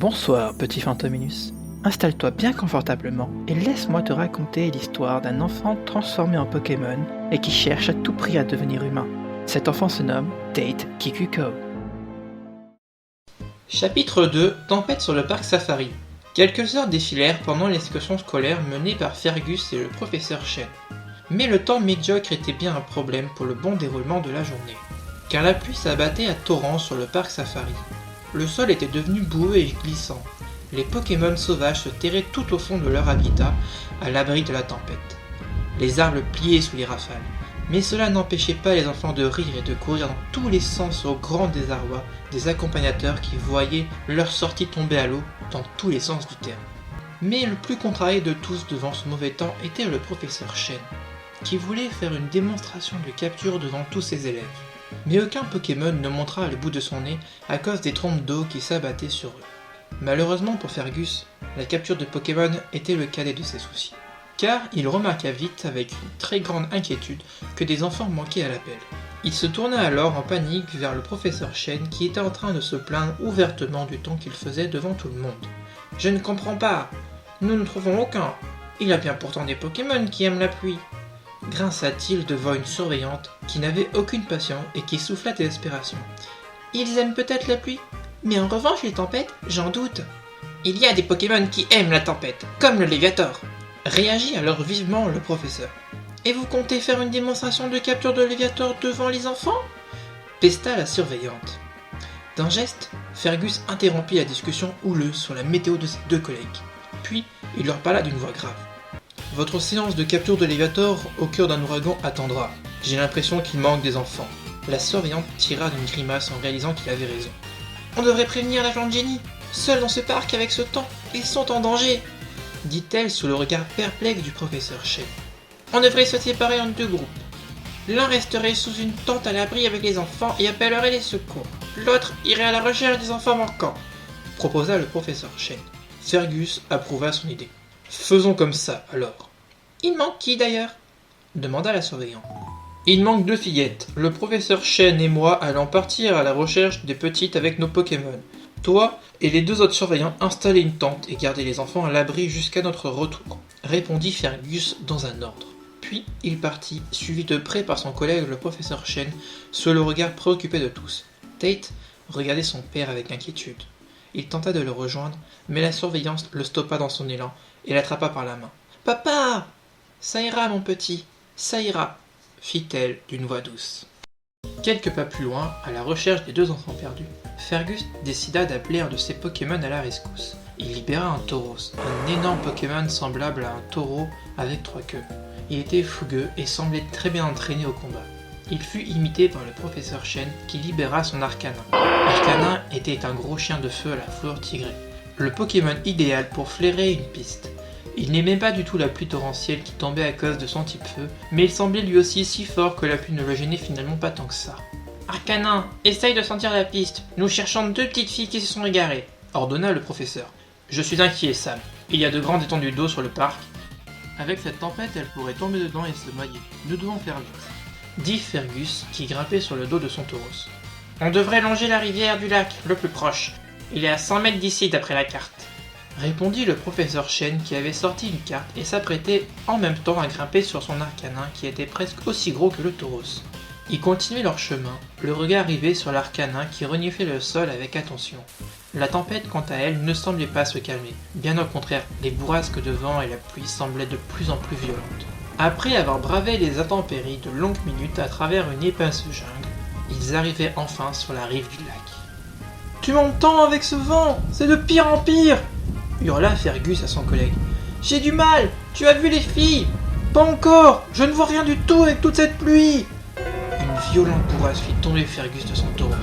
Bonsoir, petit Fantominus. Installe-toi bien confortablement et laisse-moi te raconter l'histoire d'un enfant transformé en Pokémon et qui cherche à tout prix à devenir humain. Cet enfant se nomme Tate Kikuko. Chapitre 2 – Tempête sur le parc Safari. Quelques heures défilèrent pendant l'excursion scolaire menée par Fergus et le professeur Chen. Mais le temps médiocre était bien un problème pour le bon déroulement de la journée, car la pluie s'abattait à torrents sur le parc Safari. Le sol était devenu boueux et glissant. Les Pokémon sauvages se terraient tout au fond de leur habitat, à l'abri de la tempête. Les arbres pliaient sous les rafales. Mais cela n'empêchait pas les enfants de rire et de courir dans tous les sens au grand désarroi des accompagnateurs qui voyaient leur sortie tomber à l'eau dans tous les sens du terme. Mais le plus contrarié de tous devant ce mauvais temps était le professeur Chen, qui voulait faire une démonstration de capture devant tous ses élèves. Mais aucun Pokémon ne montra le bout de son nez à cause des trompes d'eau qui s'abattaient sur eux. Malheureusement pour Fergus, la capture de Pokémon était le cadet de ses soucis. Car il remarqua vite avec une très grande inquiétude que des enfants manquaient à l'appel. Il se tourna alors en panique vers le professeur Chen qui était en train de se plaindre ouvertement du temps qu'il faisait devant tout le monde. « Je ne comprends pas, nous ne trouvons aucun. Il y a bien pourtant des Pokémon qui aiment la pluie. » Grinça-t-il devant une surveillante qui n'avait aucune patience et qui souffla de désespération. « Ils aiment peut-être la pluie, mais en revanche les tempêtes, j'en doute. Il y a des Pokémon qui aiment la tempête, comme le Léviator. » Réagit alors vivement le professeur. « Et vous comptez faire une démonstration de capture de Léviator devant les enfants ?» pesta la surveillante. D'un geste, Fergus interrompit la discussion houleuse sur la météo de ses deux collègues. Puis, il leur parla d'une voix grave. « Votre séance de capture de Léviator au cœur d'un ouragan attendra. J'ai l'impression qu'il manque des enfants. » La surveillante tira d'une grimace en réalisant qu'il avait raison. « On devrait prévenir l'agent Jenny. Seuls dans ce parc avec ce temps, ils sont en danger !» dit-elle sous le regard perplexe du professeur Chen. « On devrait se séparer en deux groupes. L'un resterait sous une tente à l'abri avec les enfants et appellerait les secours. L'autre irait à la recherche des enfants manquants, » proposa le professeur Chen. Fergus approuva son idée. « Faisons comme ça, alors. »« Il manque qui, d'ailleurs » demanda la surveillante. « Il manque deux fillettes. Le professeur Chen et moi allons partir à la recherche des petites avec nos Pokémon. Toi et les deux autres surveillants installez une tente et gardez les enfants à l'abri jusqu'à notre retour, » répondit Fergus dans un ordre. Puis il partit, suivi de près par son collègue le professeur Chen, sous le regard préoccupé de tous. Tate regardait son père avec inquiétude. Il tenta de le rejoindre, mais la surveillance le stoppa dans son élan et l'attrapa par la main. « Papa !»« Ça ira, mon petit, ça ira !» fit-elle d'une voix douce. Quelques pas plus loin, à la recherche des deux enfants perdus, Fergus décida d'appeler un de ses Pokémon à la rescousse. Il libéra un Tauros, un énorme Pokémon semblable à un taureau avec trois queues. Il était fougueux et semblait très bien entraîné au combat. Il fut imité par le professeur Chen qui libéra son Arcanin. Arcanin était un gros chien de feu à la fourrure tigrée, le Pokémon idéal pour flairer une piste. Il n'aimait pas du tout la pluie torrentielle qui tombait à cause de son type feu, mais il semblait lui aussi si fort que la pluie ne le gênait finalement pas tant que ça. « Arcanin, essaye de sentir la piste, nous cherchons deux petites filles qui se sont égarées », ordonna le professeur. « Je suis inquiet, Sam, il y a de grandes étendues d'eau sur le parc. Avec cette tempête, elle pourrait tomber dedans et se noyer. Nous devons faire vite, » dit Fergus qui grimpait sur le dos de son Tauros. « On devrait longer la rivière du lac, le plus proche. Il est à 100 mètres d'ici d'après la carte. » répondit le professeur Chen qui avait sorti une carte et s'apprêtait en même temps à grimper sur son Arcanin qui était presque aussi gros que le Tauros. Ils continuaient leur chemin, le regard rivé sur l'Arcanin qui reniflait le sol avec attention. La tempête, quant à elle, ne semblait pas se calmer. Bien au contraire, les bourrasques de vent et la pluie semblaient de plus en plus violentes. Après avoir bravé les intempéries de longues minutes à travers une épaisse jungle, ils arrivaient enfin sur la rive du lac. « Tu m'entends avec ce vent? C'est de pire en pire !» hurla Fergus à son collègue. « J'ai du mal! Tu as vu les filles? Pas encore! Je ne vois rien du tout avec toute cette pluie !» Une violente bourrasque fit tomber Fergus de son taureau.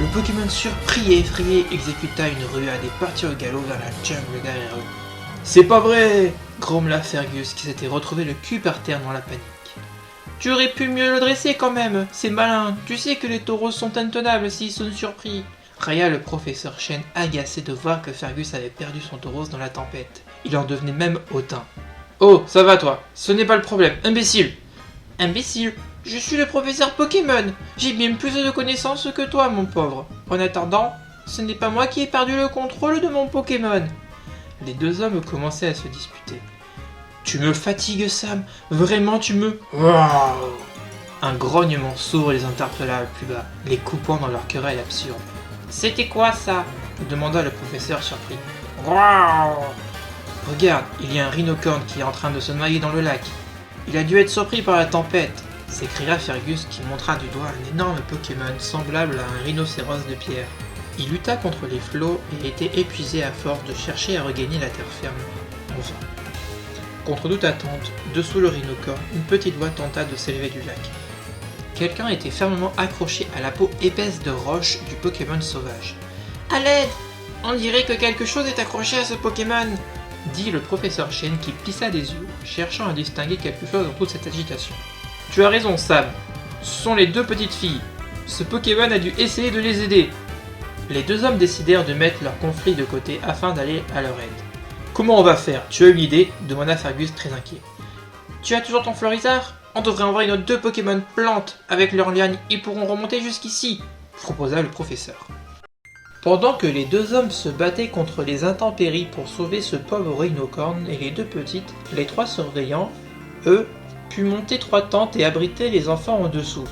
Le Pokémon surpris et effrayé exécuta une ruade et partit au galop vers la jungle derrière eux. « C'est pas vrai !» grommela Fergus qui s'était retrouvé le cul par terre dans la panique. « Tu aurais pu mieux le dresser quand même, c'est malin, tu sais que les taureaux sont intenables s'ils sont surpris !» Raya le professeur Chen, agacé de voir que Fergus avait perdu son Tauros dans la tempête. Il en devenait même hautain. « Oh, ça va toi, ce n'est pas le problème, imbécile !»« Imbécile ? Je suis le professeur Pokémon. J'ai bien plus de connaissances que toi, mon pauvre. En attendant, Ce n'est pas moi qui ai perdu le contrôle de mon Pokémon. Les deux hommes commençaient à se disputer. Tu me fatigues, Sam. Vraiment, tu me... Wow. Un grognement sourd les interpella plus bas, les coupant dans leur querelle absurde. C'était quoi ça? Demanda le professeur surpris. Wow. Regarde, il y a un rhinocorne qui est en train de se noyer dans le lac. Il a dû être surpris par la tempête, s'écria Fergus qui montra du doigt un énorme Pokémon semblable à un rhinocéros de pierre. Il lutta contre les flots et était épuisé à force de chercher à regagner la terre ferme. Enfin. Contre toute attente, dessous le rhinocorne, une petite voix tenta de s'élever du lac. Quelqu'un était fermement accroché à la peau épaisse de roche du Pokémon sauvage. « À l'aide! On dirait que quelque chose est accroché à ce Pokémon !» dit le professeur Chen qui plissa des yeux, cherchant à distinguer quelque chose dans toute cette agitation. « Tu as raison, Sam. Ce sont les deux petites filles. Ce Pokémon a dû essayer de les aider. » Les deux hommes décidèrent de mettre leur conflit de côté afin d'aller à leur aide. « Comment on va faire? Tu as une idée ?» demanda Fergus très inquiet. « Tu as toujours ton Florizard? On devrait envoyer nos deux Pokémon plantes. Avec leurs lianes, ils pourront remonter jusqu'ici, proposa le professeur. Pendant que les deux hommes se battaient contre les intempéries pour sauver ce pauvre rhinocorne et les deux petites, les trois surveillants, eux, purent monter trois tentes et abriter les enfants en dessous.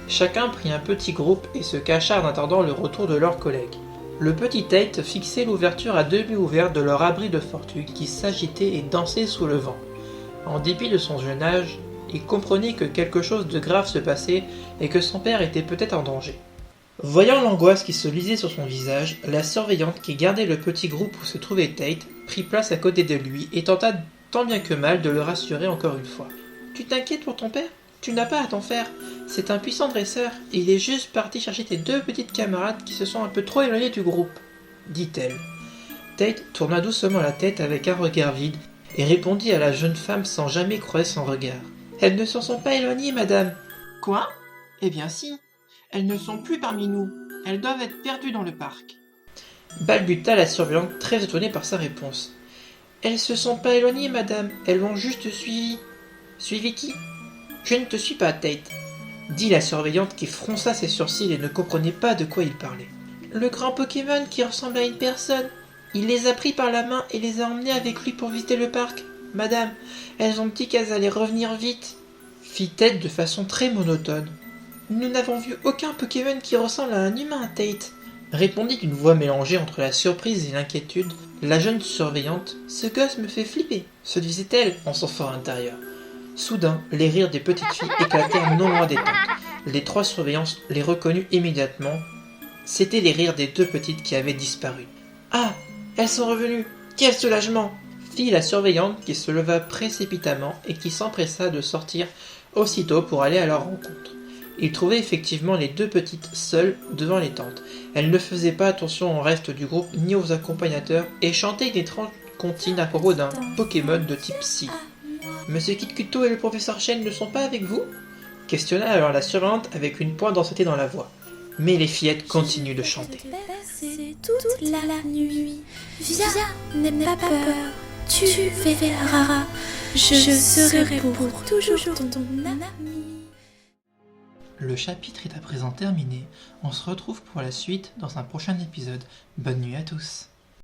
Chacun prit un petit groupe et se cacha en attendant le retour de leurs collègues. Le petit Tate fixait l'ouverture à demi ouverte de leur abri de fortune qui s'agitait et dansait sous le vent. En dépit de son jeune âge, il comprenait que quelque chose de grave se passait et que son père était peut-être en danger. Voyant l'angoisse qui se lisait sur son visage, la surveillante qui gardait le petit groupe où se trouvait Tate prit place à côté de lui et tenta tant bien que mal de le rassurer encore une fois. « Tu t'inquiètes pour ton père? Tu n'as pas à t'en faire. C'est un puissant dresseur et il est juste parti chercher tes deux petites camarades qui se sont un peu trop éloignées du groupe, » dit-elle. Tate tourna doucement la tête avec un regard vide et répondit à la jeune femme sans jamais croiser son regard. « Elles ne s'en sont pas éloignées, madame. »« Quoi? Eh bien si. Elles ne sont plus parmi nous. Elles doivent être perdues dans le parc. » balbuta la surveillante très étonnée par sa réponse. « Elles se sont pas éloignées, madame. Elles l'ont juste suivi. »« Suivi qui? » ?»« Je ne te suis pas, Tate, » dit la surveillante qui fronça ses sourcils et ne comprenait pas de quoi il parlait. « Le grand Pokémon qui ressemble à une personne. Il les a pris par la main et les a emmenés avec lui pour visiter le parc. Madame, elles ont dit qu'elles allaient revenir vite, » fit Tate de façon très monotone. « Nous n'avons vu aucun Pokémon qui ressemble à un humain, Tate, » répondit d'une voix mélangée entre la surprise et l'inquiétude la jeune surveillante. « Ce gosse me fait flipper, » se disait-elle en son fort intérieur. Soudain, les rires des petites filles éclatèrent non loin des tentes. Les trois surveillants les reconnurent immédiatement. C'étaient les rires des deux petites qui avaient disparu. « Ah, elles sont revenues! Quel soulagement !» fit la surveillante qui se leva précipitamment et qui s'empressa de sortir aussitôt pour aller à leur rencontre. Ils trouvaient effectivement les deux petites seules devant les tentes. Elles ne faisaient pas attention au reste du groupe ni aux accompagnateurs et chantaient une étrange comptine à propos d'un Pokémon de type Psy. « Monsieur Kitkuto et le professeur Chen ne sont pas avec vous ?» questionna alors la surveillante avec une pointe d'anxiété dans la voix. Mais les fillettes continuent de chanter. Toute la nuit, viens, n'aie pas peur, tu verras, je serai pour toujours ton ami. Le chapitre est à présent terminé. On se retrouve pour la suite dans un prochain épisode. Bonne nuit à tous.